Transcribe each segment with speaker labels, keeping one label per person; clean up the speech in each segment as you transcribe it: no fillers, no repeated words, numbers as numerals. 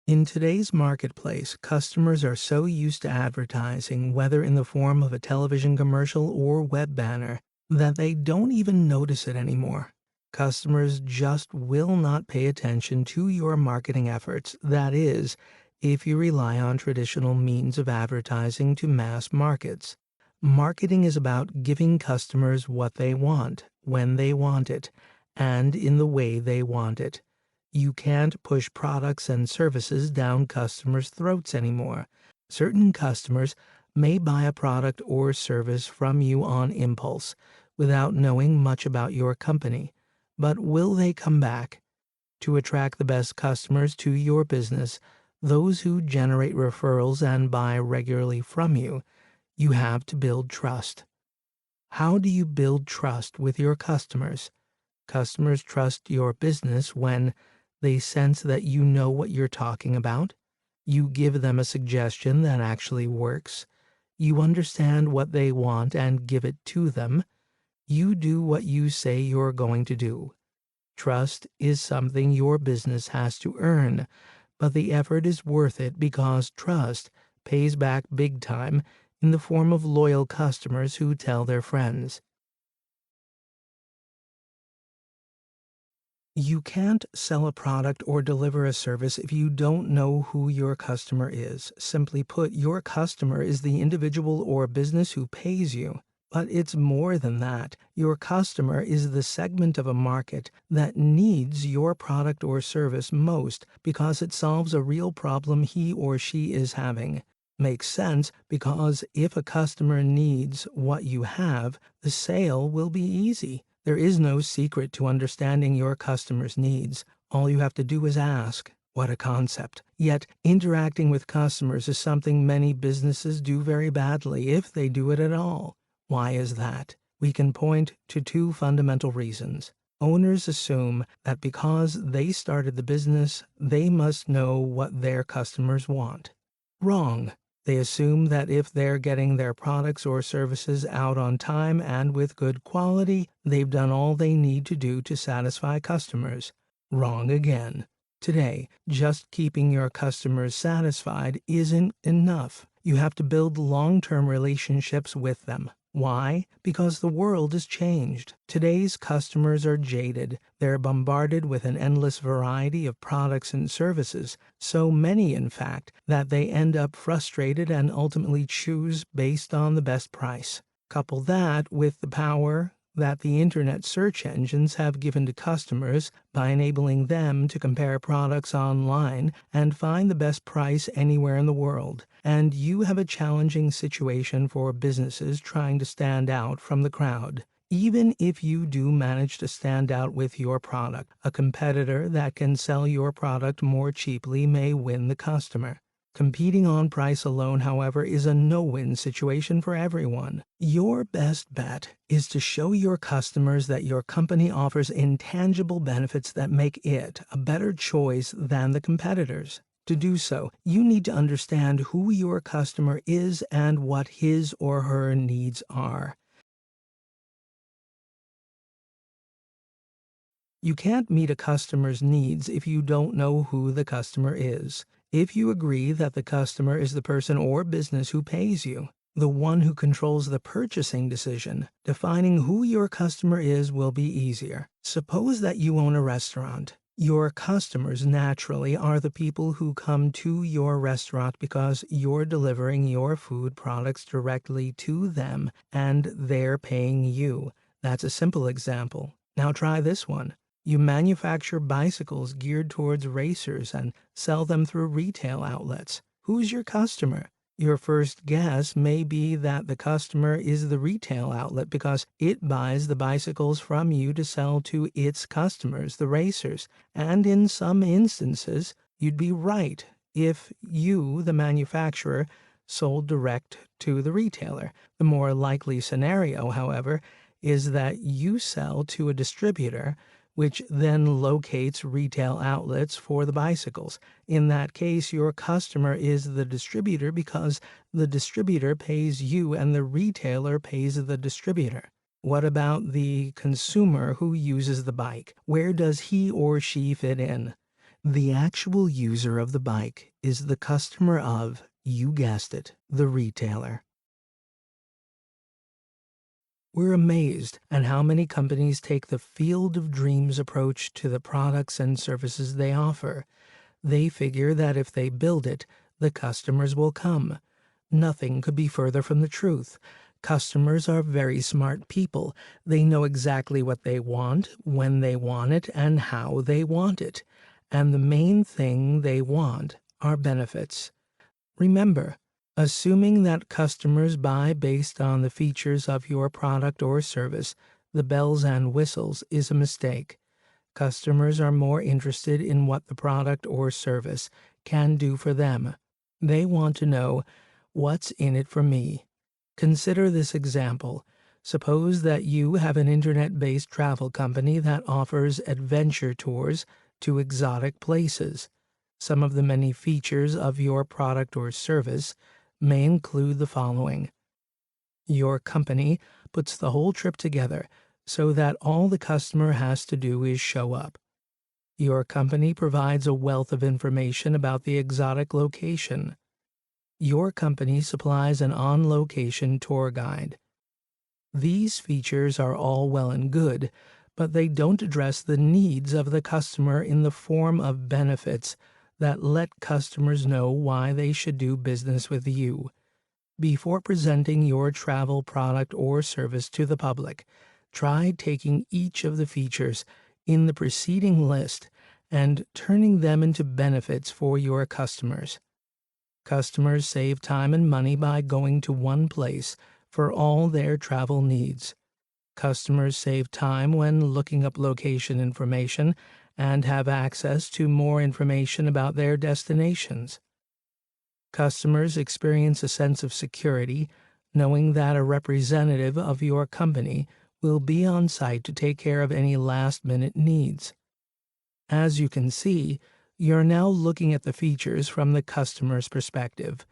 Speaker 1: In today's marketplace, customers are so used to advertising, whether in the form of a television commercial or web banner, that they don't even notice it anymore. Customers just will not pay attention to your marketing efforts. That is, if you rely on traditional means of advertising to mass markets. Marketing is about giving customers what they want, when they want it, and in the way they want it. You can't push products and services down customers' throats anymore. Certain customers may buy a product or service from you on impulse, without knowing much about your company. But will they come back? To attract the best customers to your business, those who generate referrals and buy regularly from you, you have to build trust. How do you build trust with your customers? Customers trust your business when they sense that you know what you're talking about. You give them a suggestion that actually works. You understand what they want and give it to them. You do what you say you're going to do. Trust is something your business has to earn, but the effort is worth it because trust pays back big time in the form of loyal customers who tell their friends. You can't sell a product or deliver a service if you don't know who your customer is. Simply put, your customer is the individual or business who pays you. But it's more than that. Your customer is the segment of a market that needs your product or service most because it solves a real problem he or she is having. Makes sense because if a customer needs what you have, the sale will be easy. There is no secret to understanding your customer's needs. All you have to do is ask. What a concept. Yet, interacting with customers is something many businesses do very badly, if they do it at all. Why is that? We can point to two fundamental reasons. Owners assume that because they started the business, they must know what their customers want. Wrong. They assume that if they're getting their products or services out on time and with good quality, they've done all they need to do to satisfy customers. Wrong again. Today, just keeping your customers satisfied isn't enough. You have to build long-term relationships with them. Why? Because the world has changed. Today's customers are jaded. They're bombarded with an endless variety of products and services, so many in fact, that they end up frustrated and ultimately choose based on the best price. Couple that with the power that the internet search engines have given to customers by enabling them to compare products online and find the best price anywhere in the world. And you have a challenging situation for businesses trying to stand out from the crowd. Even if you do manage to stand out with your product, a competitor that can sell your product more cheaply may win the customer. Competing on price alone, however, is a no-win situation for everyone. Your best bet is to show your customers that your company offers intangible benefits that make it a better choice than the competitors. To do so, you need to understand who your customer is and what his or her needs are. You can't meet a customer's needs if you don't know who the customer is. If you agree that the customer is the person or business who pays you, the one who controls the purchasing decision, defining who your customer is will be easier. Suppose that you own a restaurant. Your customers naturally are the people who come to your restaurant because you're delivering your food products directly to them and they're paying you. That's a simple example. Now try this one. You manufacture bicycles geared towards racers and sell them through retail outlets. Who's your customer? Your first guess may be that the customer is the retail outlet because it buys the bicycles from you to sell to its customers, the racers. And in some instances, you'd be right if you, the manufacturer, sold direct to the retailer. The more likely scenario, however, is that you sell to a distributor, which then locates retail outlets for the bicycles. In that case, your customer is the distributor because the distributor pays you and the retailer pays the distributor. What about the consumer who uses the bike? Where does he or she fit in? The actual user of the bike is the customer of, you guessed it, the retailer. We're amazed at how many companies take the field of dreams approach to the products and services they offer. They figure that if they build it, the customers will come. Nothing could be further from the truth. Customers are very smart people. They know exactly what they want, when they want it, and how they want it. And the main thing they want are benefits. Remember, assuming that customers buy based on the features of your product or service, the bells and whistles, is a mistake. Customers are more interested in what the product or service can do for them. They want to know, what's in it for me? Consider this example. Suppose that you have an internet-based travel company that offers adventure tours to exotic places. Some of the many features of your product or service may include the following. Your company puts the whole trip together so that all the customer has to do is show up. Your company provides a wealth of information about the exotic location. Your company supplies an on-location tour guide. These features are all well and good, but they don't address the needs of the customer in the form of benefits that let customers know why they should do business with you. Before presenting your travel product or service to the public, try taking each of the features in the preceding list and turning them into benefits for your customers. Customers save time and money by going to one place for all their travel needs. Customers save time when looking up location information and have access to more information about their destinations. Customers experience a sense of security knowing that a representative of your company will be on site to take care of any last-minute needs. As you can see, you're now looking at the features from the customer's perspective.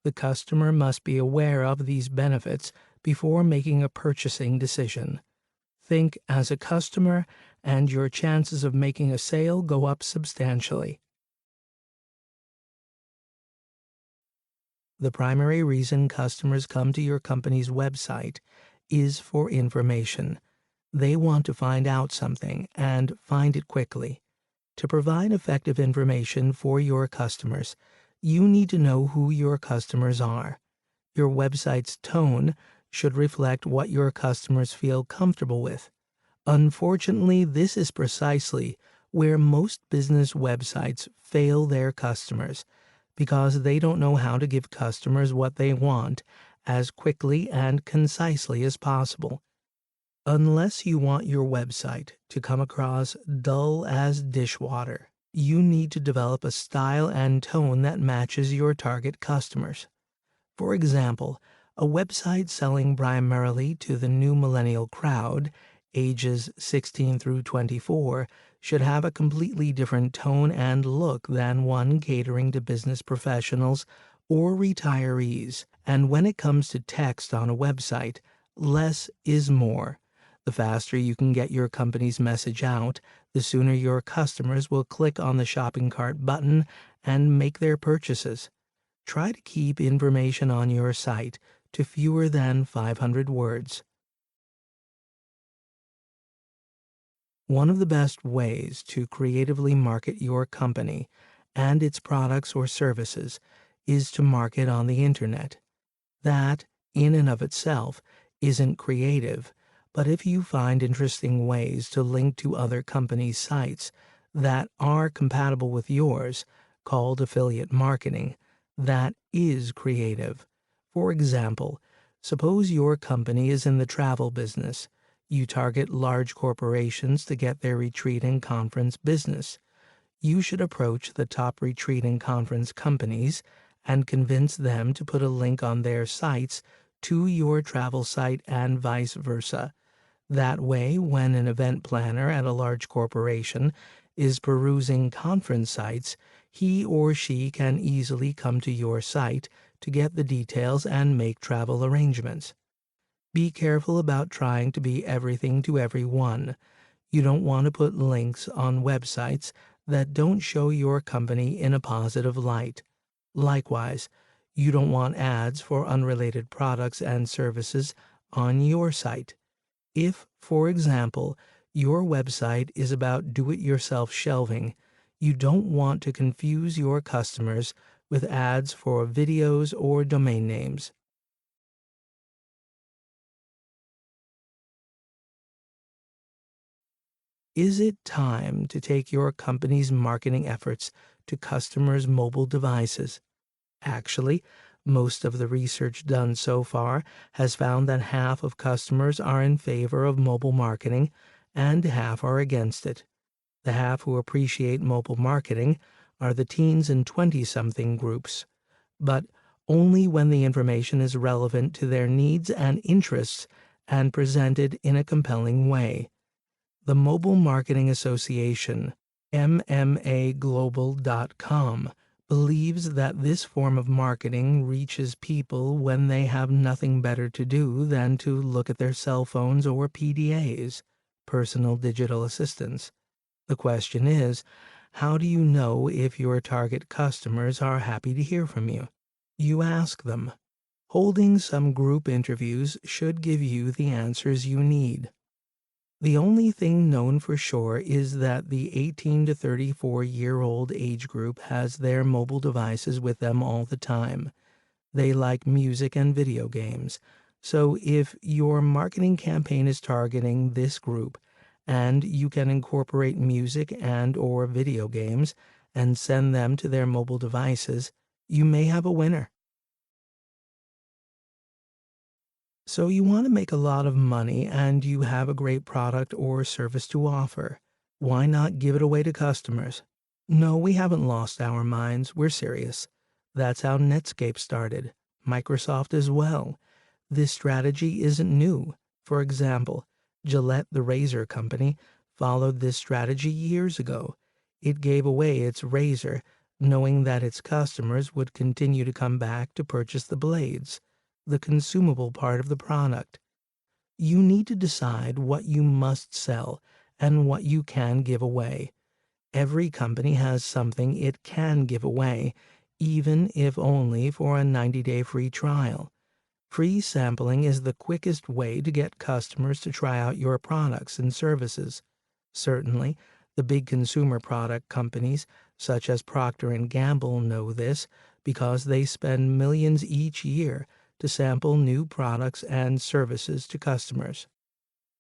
Speaker 1: The customer must be aware of these benefits before making a purchasing decision. Think as a customer, and your chances of making a sale go up substantially. The primary reason customers come to your company's website is for information. They want to find out something and find it quickly. To provide effective information for your customers, you need to know who your customers are. Your website's tone should reflect what your customers feel comfortable with. Unfortunately, this is precisely where most business websites fail their customers, because they don't know how to give customers what they want as quickly and concisely as possible. Unless you want your website to come across dull as dishwater, you need to develop a style and tone that matches your target customers. For example, a website selling primarily to the new millennial crowd, ages 16 through 24, should have a completely different tone and look than one catering to business professionals or retirees. And when it comes to text on a website, less is more. The faster you can get your company's message out, the sooner your customers will click on the shopping cart button and make their purchases. Try to keep information on your site to fewer than 500 words. One of the best ways to creatively market your company and its products or services is to market on the internet. That, in and of itself, isn't creative, but if you find interesting ways to link to other companies' sites that are compatible with yours, called affiliate marketing, that is creative. For example, suppose your company is in the travel business. You target large corporations to get their retreat and conference business. You should approach the top retreat and conference companies and convince them to put a link on their sites to your travel site and vice versa. That way, when an event planner at a large corporation is perusing conference sites, he or she can easily come to your site to get the details and make travel arrangements. Be careful about trying to be everything to everyone. You don't want to put links on websites that don't show your company in a positive light. Likewise, you don't want ads for unrelated products and services on your site. If, for example, your website is about do-it-yourself shelving, you don't want to confuse your customers with ads for videos or domain names. Is it time to take your company's marketing efforts to customers' mobile devices? Actually, most of the research done so far has found that half of customers are in favor of mobile marketing and half are against it. The half who appreciate mobile marketing are the teens and 20-something groups, but only when the information is relevant to their needs and interests and presented in a compelling way. The Mobile Marketing Association, MMAglobal.com, believes that this form of marketing reaches people when they have nothing better to do than to look at their cell phones or PDAs, personal digital assistants. The question is, how do you know if your target customers are happy to hear from you? You ask them. Holding some group interviews should give you the answers you need. The only thing known for sure is that the 18 to 34-year-old age group has their mobile devices with them all the time. They like music and video games. So if your marketing campaign is targeting this group and you can incorporate music and or video games and send them to their mobile devices, you may have a winner. So you want to make a lot of money and you have a great product or service to offer. Why not give it away to customers? No, we haven't lost our minds. We're serious. That's how Netscape started. Microsoft as well. This strategy isn't new. For example, Gillette, the razor company, followed this strategy years ago. It gave away its razor, knowing that its customers would continue to come back to purchase the blades, the consumable part of the product. You need to decide what you must sell and what you can give away. Every company has something it can give away, even if only for a 90-day free trial. Free sampling is the quickest way to get customers to try out your products and services. Certainly, the big consumer product companies, such as Procter & Gamble, know this because they spend millions each year to sample new products and services to customers.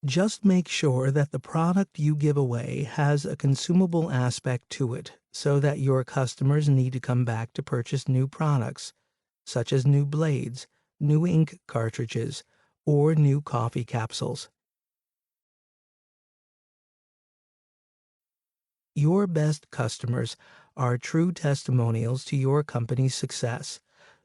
Speaker 1: Just make sure that the product you give away has a consumable aspect to it so that your customers need to come back to purchase new products, such as new blades, new ink cartridges, or new coffee capsules. Your best customers are true testimonials to your company's success,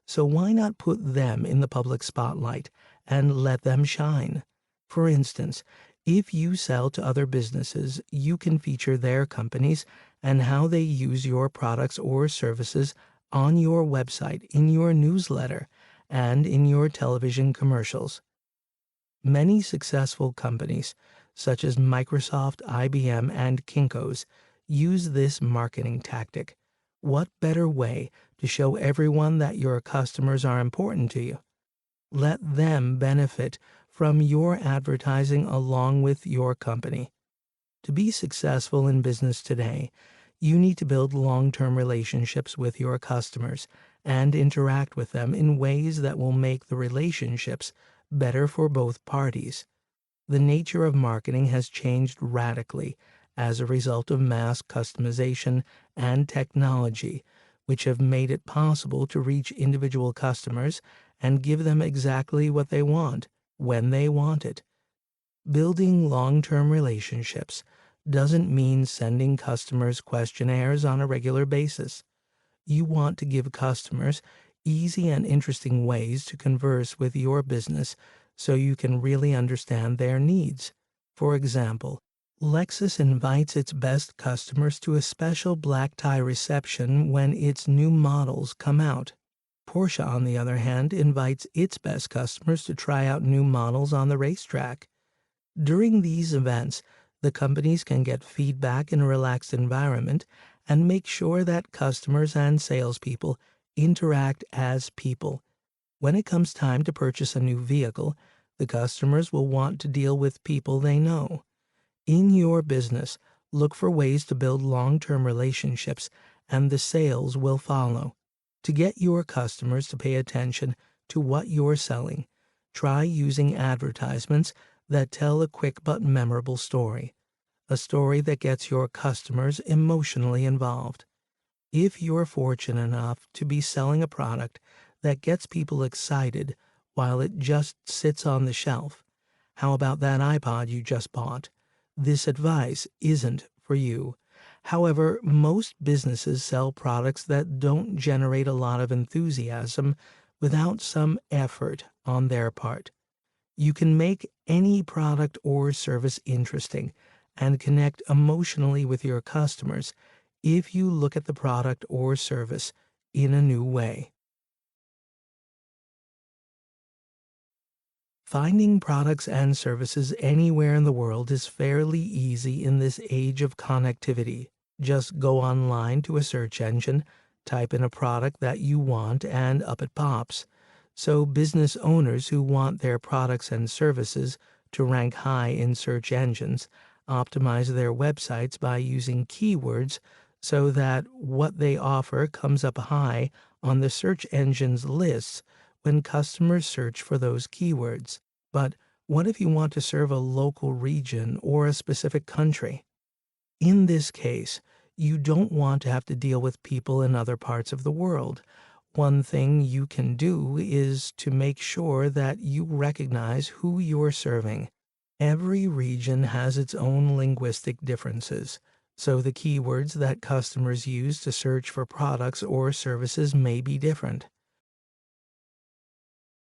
Speaker 1: so why not put them in the public spotlight and let them shine? For instance, if you sell to other businesses, you can feature their companies and how they use your products or services on your website, in your newsletter, and in your television commercials. Many successful companies, such as Microsoft, IBM, and Kinko's, use this marketing tactic. What better way to show everyone that your customers are important to you? Let them benefit from your advertising along with your company. To be successful in business today, you need to build long-term relationships with your customers and interact with them in ways that will make the relationships better for both parties. The nature of marketing has changed radically as a result of mass customization and technology, which have made it possible to reach individual customers and give them exactly what they want, when they want it. Building long-term relationships doesn't mean sending customers questionnaires on a regular basis. You want to give customers easy and interesting ways to converse with your business so you can really understand their needs. For example, Lexus invites its best customers to a special black tie reception when its new models come out. Porsche, on the other hand, invites its best customers to try out new models on the racetrack. During these events, The companies can get feedback in a relaxed environment and make sure that customers and salespeople interact as people. When it comes time to purchase a new vehicle, the customers will want to deal with people they know. In your business, look for ways to build long-term relationships, and the sales will follow. To get your customers to pay attention to what you're selling, try using advertisements that tell a quick but memorable story, a story that gets your customers emotionally involved. If you're fortunate enough to be selling a product that gets people excited while it just sits on the shelf, how about that iPod you just bought? This advice isn't for you. However, most businesses sell products that don't generate a lot of enthusiasm without some effort on their part. You can make any product or service interesting and connect emotionally with your customers if you look at the product or service in a new way. Finding products and services anywhere in the world is fairly easy in this age of connectivity. Just go online to a search engine, type in a product that you want, and up it pops. So business owners who want their products and services to rank high in search engines optimize their websites by using keywords so that what they offer comes up high on the search engine's lists when customers search for those keywords. But what if you want to serve a local region or a specific country? In this case, you don't want to have to deal with people in other parts of the world. One thing you can do is to make sure that you recognize who you're serving. Every region has its own linguistic differences, so the keywords that customers use to search for products or services may be different.